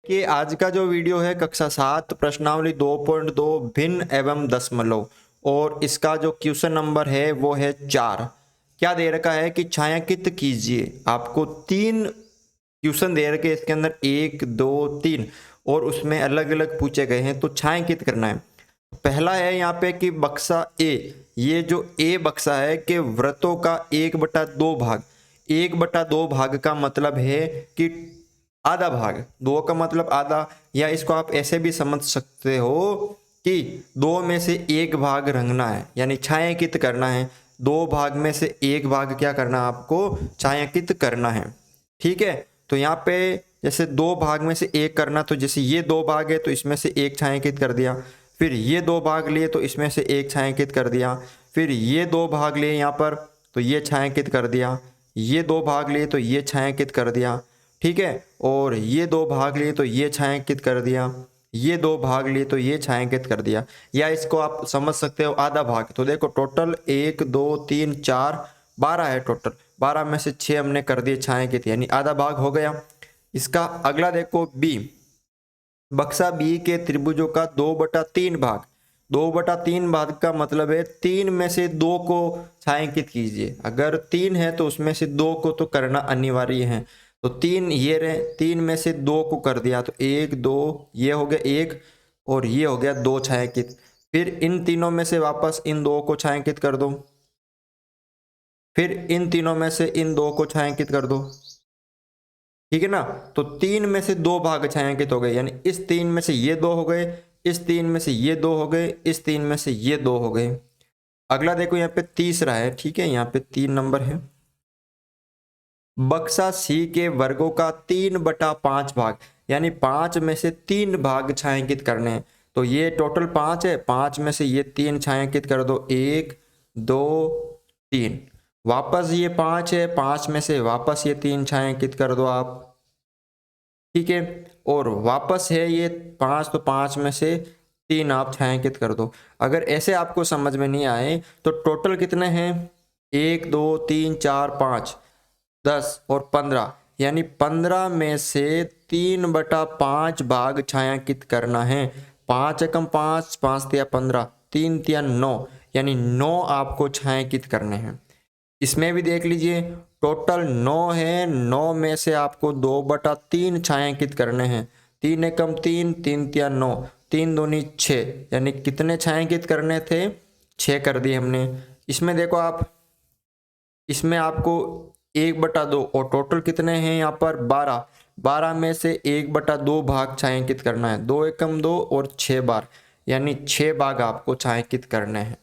कि आज का जो वीडियो है कक्षा 7 प्रश्नावली 2.2 भिन्न एवं दशमलव और इसका जो क्वेश्चन नंबर है वो है 4। क्या दे रखा है कि छायांकित कीजिए। आपको 3 क्वेश्चन दे रखे इसके अंदर 1 2 3 और उसमें अलग अलग पूछे गए हैं, तो छायांकित करना है। पहला है यहाँ पे कि बक्सा ए, ये जो ए बक्सा है कि वृत्तों का 1/2 भाग, 1/2 भाग का मतलब है कि आधा भाग, 2 का मतलब आधा, या इसको आप ऐसे भी समझ सकते हो कि 2 में से 1 भाग रंगना है यानी छायांकित करना है। 2 भाग में से 1 भाग क्या करना है, आपको छायांकित करना है। ठीक है, तो यहाँ पे जैसे 2 भाग में से 1 करना, तो जैसे ये 2 भाग है तो इसमें से 1 छायांकित कर दिया, फिर ये 2 भाग लिए तो इसमें से 1 छायांकित कर दिया, फिर ये 2 भाग लिए यहाँ पर तो ये छायांकित कर दिया, ये 2 भाग लिए तो ये छायांकित कर दिया। ठीक है, और ये 2 भाग लिए तो ये छायांकित कर दिया, ये 2 भाग लिए तो ये छायांकित कर दिया। या इसको आप समझ सकते हो आधा भाग। तो देखो टोटल 1 2 3 4 12 है, टोटल 12 में से 6 हमने कर दिए छायांकित यानी आधा भाग हो गया। इसका अगला देखो बी, बक्सा बी के त्रिभुजों का 2/3 भाग, 2/3 भाग का मतलब है 3 में से 2 को छायांकित कीजिए। अगर 3 है तो उसमें से 2 को तो करना अनिवार्य है। तो 3 ये रहे, 3 में से 2 को कर दिया तो 1 2 ये हो गया 1 और ये हो गया 2 छायांकित। फिर इन तीनों में से वापस इन 2 को छायांकित कर दो, फिर इन तीनों में से इन 2 को छायांकित कर दो। ठीक है ना, तो 3 में से 2 भाग छायांकित हो गए यानी इस 3 में से ये 2 हो गए, इस 3 में से ये 2 हो गए, इस 3 में से ये 2 हो गए। अगला देखो यहाँ पे तीसरा है, ठीक है, यहाँ पे 3 नंबर है, बक्सा सी के वर्गों का 3/5 भाग यानी 5 में से 3 भाग छायांकित करने हैं। तो ये टोटल 5 है, 5 में से ये 3 छायांकित कर दो, 1 2 3, वापस ये 5 है, 5 में से वापस ये 3 छायांकित कर दो आप। ठीक है, और वापस है ये 5, तो 5 में से 3 आप छायांकित कर दो। अगर ऐसे आपको समझ में नहीं आए तो टोटल कितने हैं, 1 2 3 4 5 10 और 15 यानी 15 में से 3/5 भाग छायांकित करना है। 5 एकम 5, 5 तिया 15, 3 तिया 9 यानी 9 आपको छायांकित करने हैं। इसमें भी देख लीजिए टोटल 9 है, 9 में से आपको 2/3 छायांकित करने हैं। 3 एकम 3, 3 तिया 9, 3 दूनी 6 यानी कितने छायांकित करने थे, 6 कर दिए हमने। इसमें देखो आप, इसमें आपको 1/2 और टोटल कितने हैं यहाँ पर 12, 12 में से 1/2 भाग छायांकित करना है। 2 एकम 2 और 6 बार यानी 6 भाग आपको छायांकित करने हैं।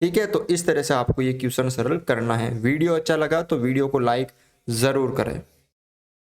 ठीक है, तो इस तरह से आपको ये क्वेश्चन सरल करना है। वीडियो अच्छा लगा तो वीडियो को लाइक ज़रूर करें।